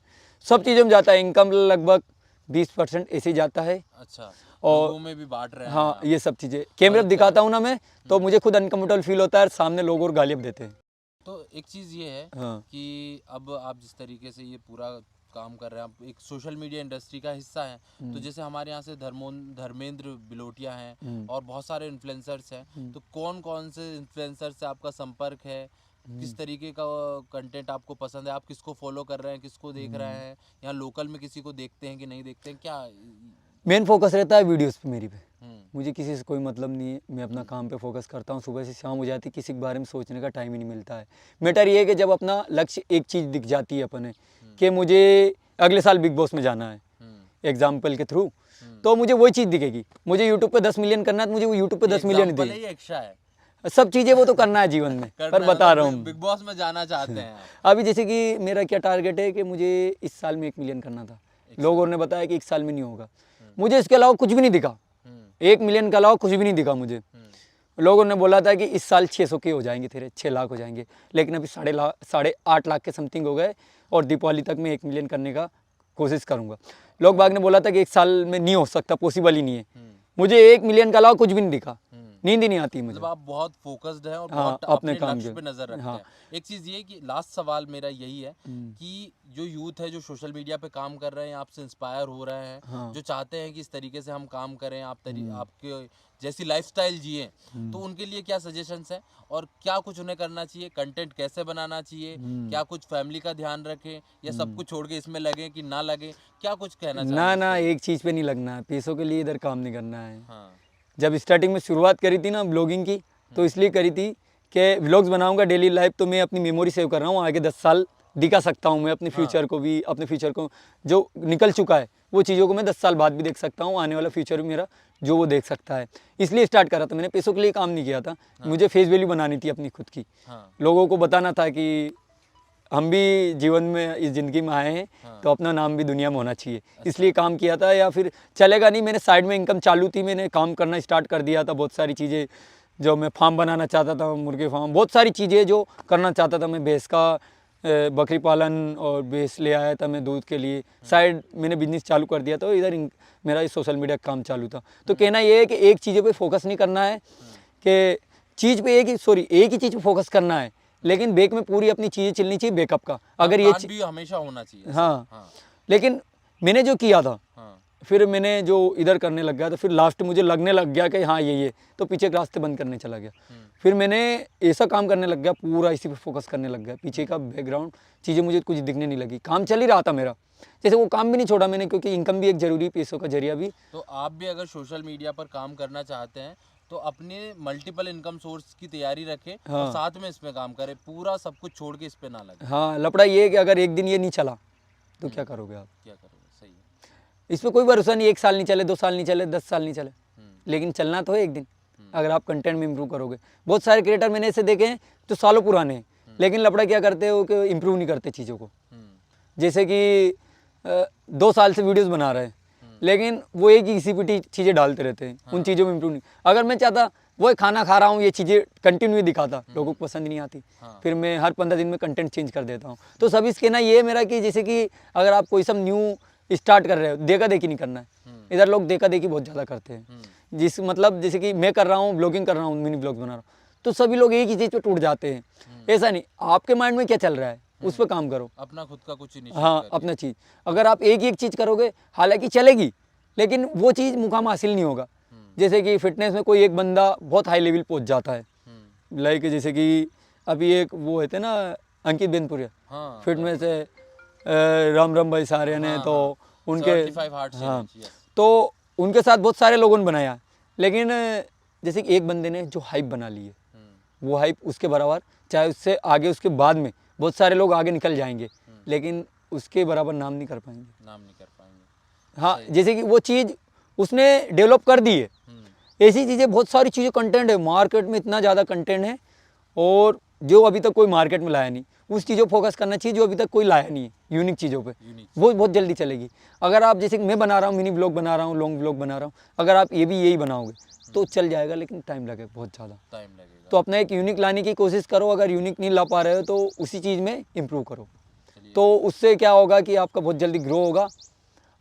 सब चीज़ों में जाता है। इनकम लगभग 20% ऐसे ही जाता है। अच्छा, और लोगों में भी बांट रहे हैं हाँ, आप। ये सब चीज़ें कैमरे पे दिखाता हूँ ना मैं, तो मुझे खुद अनकम्फर्टेबल फील होता है और सामने लोग और गालियाँ देते हैं। तो एक चीज़ ये है हाँ। कि अब आप जिस तरीके से ये पूरा काम कर रहे हैं, आप एक सोशल मीडिया इंडस्ट्री का हिस्सा हैं। तो जैसे हमारे यहाँ से धर्मेंद्र बिलोटिया हैं और बहुत सारे इन्फ्लुएंसर्स हैं। तो कौन कौन से इन्फ्लुएंसर से आपका संपर्क है? किस तरीके का कंटेंट आपको पसंद है? आप किसको फॉलो कर रहे हैं, किसको देख रहे हैं? यहाँ लोकल में किसी को देखते हैं कि नहीं देखते हैं क्या? मेन फोकस रहता है वीडियोस पे मेरी पे। मुझे किसी से कोई मतलब नहीं है, मैं अपना काम पे फोकस करता हूँ। सुबह से शाम हो जाती है, किसी के बारे में सोचने का टाइम ही नहीं मिलता है। मैटर ये है कि जब अपना लक्ष्य एक चीज़ दिख जाती है अपने कि मुझे अगले साल बिग बॉस में जाना है एग्जाम्पल के थ्रू, तो मुझे वही चीज़ दिखेगी। मुझे यूट्यूब पे 10 मिलियन करना है तो मुझे वो यूट्यूब पे 10 मिलियन एग्जाम्पल दे। है, ये एक्स्ट्रा है। सब चीज़ें वो तो करना है जीवन में, पर बता रहा हूँ बिग बॉस में जाना चाहते हैं आप। अभी जैसे कि मेरा क्या टारगेट है कि मुझे इस साल में 1 मिलियन करना था। लोगों ने बताया कि 1 साल में नहीं होगा। मुझे इसके अलावा कुछ भी नहीं दिखा, 1 मिलियन के अलावा कुछ भी नहीं दिखा मुझे। लोगों ने बोला था कि इस साल 600 के हो जाएंगे तेरे, 6 लाख हो जाएंगे, लेकिन अभी 8.5 लाख के समथिंग हो गए और दीपावली तक मैं 1 मिलियन करने का कोशिश करूँगा। लोग बाग ने बोला था कि 1 साल में नहीं हो सकता, पॉसिबल ही नहीं है। मुझे 1 मिलियन के अलावा कुछ भी नहीं दिखा, नींद ही नहीं आती मुझे। मतलब आप बहुत फोकस्ड हैं और हाँ, बहुत अपने अपने काम लक्ष्य के। पे नजर रखते हाँ। हैं। एक चीज़ ये है कि लास्ट सवाल मेरा यही है कि जो यूथ है, जो सोशल मीडिया पे काम कर रहे हैं, आपसे इंस्पायर हो रहे हैं, हाँ। जो चाहते हैं कि इस तरीके से हम काम करें, आपके जैसी लाइफस्टाइल जिए, तो उनके लिए क्या सजेशंस हैं और क्या कुछ उन्हें करना चाहिए? कंटेंट कैसे बनाना चाहिए? क्या कुछ फैमिली का ध्यान रखें या सब कुछ छोड़ के इसमें लगे कि ना लगे? क्या कुछ कहना ना चाहेंगे? ना, एक चीज़ पे नहीं लगना है, पैसों के लिए इधर काम नहीं करना है। हाँ। जब स्टार्टिंग में शुरुआत करी थी ना ब्लॉगिंग की, तो इसलिए करी थी कि व्लॉग्स बनाऊंगा डेली लाइफ, तो मैं अपनी मेमोरी सेव कर रहा हूँ, आगे 10 साल दिखा सकता हूँ मैं अपने फ्यूचर को भी, अपने फ्यूचर को जो निकल चुका है वो चीज़ों को मैं 10 साल बाद भी देख सकता हूँ, आने वाला फ्यूचर भी मेरा जो वो देख सकता है। इसलिए स्टार्ट करा था मैंने, पैसों के लिए काम नहीं किया था। मुझे फेस वैल्यू बनानी थी अपनी खुद की, लोगों को बताना था कि हम भी जीवन में इस ज़िंदगी में आए हैं तो अपना नाम भी दुनिया में होना चाहिए। इसलिए काम किया था, या फिर चलेगा नहीं, मैंने साइड में इनकम चालू थी, मैंने काम करना स्टार्ट कर दिया था। बहुत सारी चीज़ें जो मैं फार्म बनाना चाहता था, मुर्गे फार्म, बहुत सारी चीज़ें जो करना चाहता था मैं। भैंस का बकरी पालन और भैंस ले आया था मैं दूध के लिए, साइड मैंने बिजनेस चालू कर दिया था। इधर मेरा ये सोशल मीडिया का काम चालू था। तो कहना ये है कि एक चीज़ों पे फोकस नहीं करना है, कि चीज़ पे एक ही चीज़ पे फोकस करना है, लेकिन बैक में पूरी अपनी चीज़ें चलनी चाहिए बैकअप का। अगर ये भी हमेशा होना चाहिए। हाँ। लेकिन मैंने जो किया था, फिर मैंने जो इधर करने लग गया, तो फिर लास्ट मुझे लगने लग गया कि हाँ ये तो पीछे के रास्ते बंद करने चला गया। फिर मैंने ऐसा काम करने लग गया, पूरा इसी पे फोकस करने लग गया। पीछे का बैकग्राउंड चीज़ें मुझे कुछ दिखने नहीं लगी, काम चल ही रहा था मेरा। जैसे वो काम भी नहीं छोड़ा मैंने, क्योंकि इनकम भी एक ज़रूरी, पैसों का जरिया भी। तो आप भी अगर सोशल मीडिया पर काम करना चाहते हैं तो अपने मल्टीपल इनकम सोर्स की तैयारी रखें और साथ में इसमें काम करें, पूरा सब कुछ छोड़ के इस पे ना लगे। हाँ, लफड़ा ये है कि अगर एक दिन ये नहीं चला तो क्या करोगे आप? क्या करोगे? सही है। इस पर कोई भरोसा नहीं, 1 साल नहीं चले, 2 साल नहीं चले, 10 साल नहीं चले, लेकिन चलना तो है एक दिन, अगर आप कंटेंट में इम्प्रूव करोगे। बहुत सारे क्रिएटर मैंने ऐसे देखे हैं जो सालों पुराने हैं, लेकिन लफड़ा क्या करते हो कि इम्प्रूव नहीं करते चीज़ों को। हम्म, जैसे कि 2 साल से वीडियोस बना रहे हैं, लेकिन वो एक ही घिसी-पिटी चीज़ें डालते रहते हैं, उन चीज़ों में इम्प्रूव नहीं। अगर मैं चाहता वही खाना खा रहा हूँ, ये चीज़ें कंटिन्यू दिखाता, लोगों को पसंद नहीं आती, हाँ। फिर मैं हर 15 दिन में कंटेंट चेंज कर देता हूँ। तो सब इसके ना ये है मेरा कि जैसे कि अगर आप कोई सब न्यू स्टार्ट कर रहे हो, देखा-देखी नहीं करना है। इधर लोग देखा-देखी बहुत ज़्यादा करते हैं, जिस मतलब जैसे कि मैं कर रहा हूँ, ब्लॉगिंग कर रहा हूँ, मिनी ब्लॉग्स बना रहा हूँ, तो सभी लोग एक ही चीज़ पे टूट जाते हैं। ऐसा नहीं, आपके माइंड में क्या चल रहा है उस पर काम करो। अपना खुद का कुछ इनिशिएट हाँ, करिए। अपना चीज़ अगर आप एक ही एक चीज़ करोगे, हालांकि चलेगी, लेकिन वो चीज़ मुकाम हासिल नहीं होगा। जैसे कि फिटनेस में कोई एक बंदा बहुत हाई लेवल पहुंच जाता है, लाइक जैसे कि अभी एक वो होते ना अंकित बेनपुरिया, हाँ, फिटनेस है, राम राम भाई सारे ने, तो उनके 75 हार्ट हाँ, चैलेंज, yes। तो उनके साथ बहुत सारे लोगों ने बनाया, लेकिन जैसे कि एक बंदे ने जो हाइप बना ली है, वो हाइप उसके बराबर, चाहे उससे आगे उसके बाद में बहुत सारे लोग आगे निकल जाएंगे, लेकिन उसके बराबर नाम नहीं कर पाएंगे। नाम नहीं कर पाएंगे। हाँ, जैसे कि वो चीज़ उसने डेवलप कर दी है। ऐसी चीज़ें बहुत सारी चीज़ें, कंटेंट है मार्केट में, इतना ज़्यादा कंटेंट है, और जो अभी तक कोई मार्केट में लाया नहीं, उस चीज़ों पर फोकस करना चाहिए जो अभी तक कोई लाया नहीं है, यूनिक चीज़ों पे, वो बहुत जल्दी चलेगी। अगर आप जैसे कि मैं बना रहा हूँ, मिनी ब्लॉग बना रहा हूँ, लॉन्ग ब्लॉग बना रहा हूँ, अगर आप ये भी यही बनाओगे तो चल जाएगा, लेकिन टाइम लगेगा बहुत ज़्यादा। टाइम लगेगा। तो अपना एक यूनिक लाने की कोशिश करो, अगर यूनिक नहीं ला पा रहे हो तो उसी चीज़ में इम्प्रूव करो, तो उससे क्या होगा कि आपका बहुत जल्दी ग्रो होगा।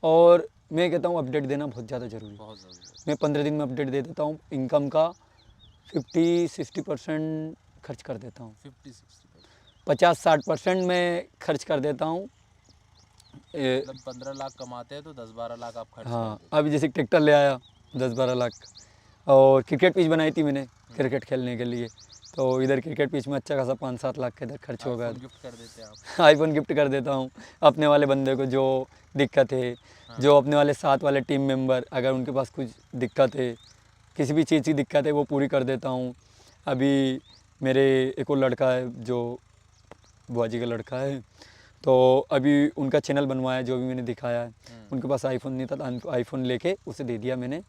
और मैं कहता हूँ अपडेट देना बहुत ज़्यादा ज़रूरी है। बहुत ज़रूरी है। मैं 15 दिन में अपडेट दे देता हूँ, इनकम का 50-60% खर्च कर देता हूँ, 50-60%, 50-60% मैं खर्च कर देता हूँ। मतलब 15 लाख कमाते हैं तो 10-12 लाख आप खर्च हाँ, कर देते अभी जैसे ट्रैक्टर ले आया 10-12 लाख, और क्रिकेट पिच बनाई थी मैंने क्रिकेट खेलने के लिए, तो इधर क्रिकेट पिच में अच्छा खासा 5-7 लाख का इधर खर्च हो गया। हैं। गिफ्ट कर देते हैं आप। आईफोन गिफ्ट कर देता हूँ अपने वाले बंदे को जो दिक्कत है, जो अपने वाले साथ वाले टीम मेंबर, अगर उनके पास कुछ दिक्कत है, किसी भी चीज़ की दिक्कत है, वो पूरी कर देता हूँ। अभी मेरे एक और लड़का है जो बुआजी का लड़का है, तो अभी उनका चैनल बनवाया जो भी मैंने दिखाया है, उनके पास आईफोन नहीं था, तो आईफोन लेके उसे दे दिया मैंने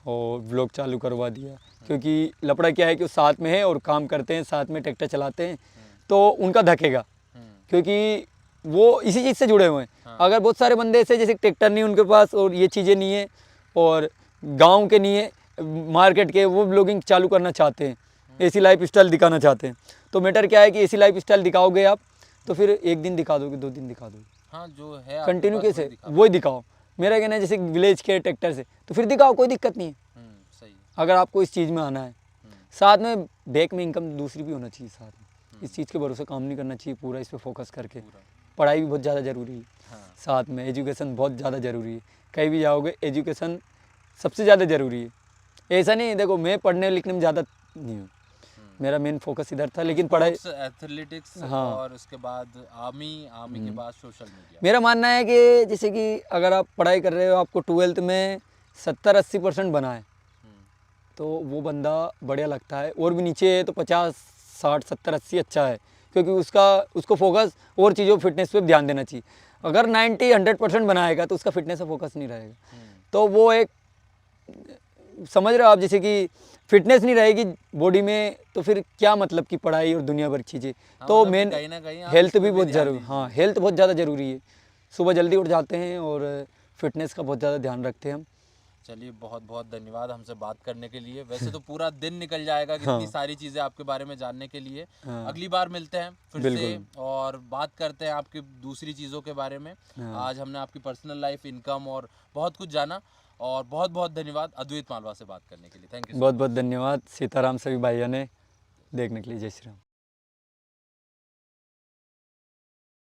और व्लॉग चालू करवा दिया। क्योंकि लफड़ा क्या है कि वो साथ में है और काम करते हैं, साथ में ट्रैक्टर चलाते हैं, तो उनका धकेगा, क्योंकि वो इसी चीज़ से जुड़े हुए हैं। अगर बहुत सारे बंदे ऐसे जैसे ट्रैक्टर नहीं उनके पास और ये चीज़ें नहीं है, और गांव के नहीं है, मार्केट के, वो ब्लॉगिंग चालू करना चाहते हैं, ऐसी लाइफ स्टाइल दिखाना चाहते हैं, तो मैटर क्या है कि ऐसी लाइफ स्टाइल दिखाओगे आप तो फिर एक दिन दिखा दोगे, 2 दिन दिखा दोगे, हाँ, जो है आपके कंटिन्यू पास कैसे वही दिखाओ। मेरा कहना है जैसे विलेज के ट्रैक्टर से, तो फिर दिखाओ, कोई दिक्कत नहीं है। सही है। अगर आपको इस चीज़ में आना है, साथ में बैक में इनकम दूसरी भी होना चाहिए साथ में, इस चीज़ के भरोसे काम नहीं करना चाहिए पूरा इस पर फोकस करके। पढ़ाई भी बहुत ज़्यादा ज़रूरी है, साथ में एजुकेशन बहुत ज़्यादा ज़रूरी है। कहीं भी जाओगे एजुकेशन सबसे ज़्यादा ज़रूरी है। ऐसा नहीं, देखो मैं पढ़ने लिखने में ज़्यादा नहीं हूँ, मेरा मेन फोकस इधर था, लेकिन पढ़ाई, एथलेटिक्स, हाँ, और उसके बाद आर्मी के बाद सोशल मीडिया। मेरा मानना है कि जैसे कि अगर आप पढ़ाई कर रहे हो, आपको 12th में 70-80% बना है, तो वो बंदा बढ़िया लगता है, और भी नीचे है तो 50-60-70-80 अच्छा है, क्योंकि उसको फोकस और चीज़ों फिटनेस पे ध्यान देना चाहिए। अगर 90-100% बनाएगा तो उसका फिटनेस पे फोकस नहीं रहेगा, तो वो एक, समझ रहे हो आप, जैसे कि फिटनेस नहीं रहेगी बॉडी में तो फिर क्या मतलब की पढ़ाई और दुनिया भर चीज़ें। तो मतलब मेन कहीं ना कहीं आप हेल्थ इस पे भी भी बहुत ध्यान ज़रूरी, दीजिए। हाँ, हेल्थ बहुत ज़्यादा ज़रूरी है। सुबह जल्दी उठ जाते हैं और फिटनेस का बहुत ज़्यादा ध्यान रखते हैं हम। चलिए, बहुत बहुत धन्यवाद हमसे बात करने के लिए। वैसे तो पूरा दिन निकल जाएगा कितनी सारी चीज़ें आपके बारे में जानने के लिए। अगली बार मिलते हैं फिर से और बात करते हैं आपकी दूसरी चीज़ों के बारे में। आज हमने आपकी पर्सनल लाइफ, इनकम और बहुत कुछ जाना, और बहुत बहुत धन्यवाद अद्वैत मालवा से बात करने के लिए। Thank you. बहुत बहुत धन्यवाद सीताराम सभी भाइयों ने देखने के लिए। जय श्री राम।